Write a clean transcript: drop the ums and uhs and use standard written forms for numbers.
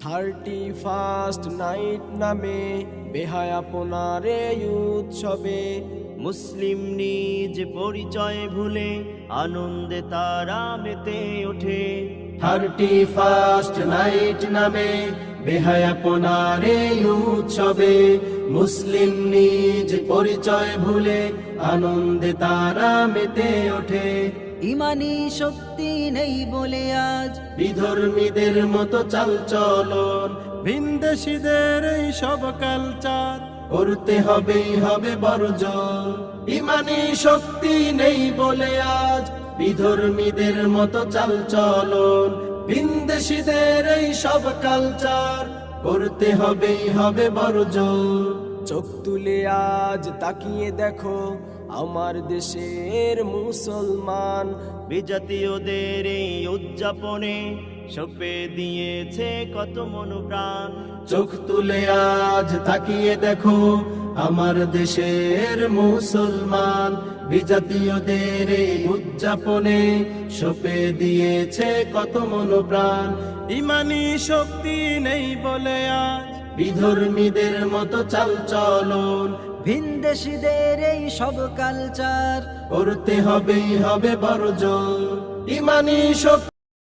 31st night নামে বেহায়াপনার এই উৎসবে মুসলিম নিজ পরিচয় ভুলে আনন্দে তারা মেতে ওঠে। 31st নাইট নামে বেহায়াপনার এই উৎসবে মুসলিম নিজ পরিচয় ভুলে আনন্দে তারা মেতে ওঠে। ইমানি শক্তি নেই বলে আজ বিধর্মীদের মতো চালচলন, ভিনদেশীদের এই সব কালচার করতে হবে বর্জন। ইমানি শক্তি নেই বলে আজ বিধর্মীদের মতো চালচলন, ভিনদেশীদের এই সব কালচার করতে হবে বর্জন। চোখ তুলে আজ তাকিয়ে দেখো আমার দেশের মুসলমান, বিজাতীয়দের এই উদযাপনে সঁপে দিয়েছে কত মনোপ্রাণ। চোখ তুলে আজ তাকিয়ে দেখো আমার দেশের মুসলমান, বিজাতীয়দের এই উদযাপনে সঁপে দিয়েছে কত মনোপ্রাণ। ইমানি শক্তি নেই বলে আজ বিধর্মীদের মতো চালচলন, ভিনদেশীদের এই সব কালচার করতে হবে বর্জন। ইমানি শক্তি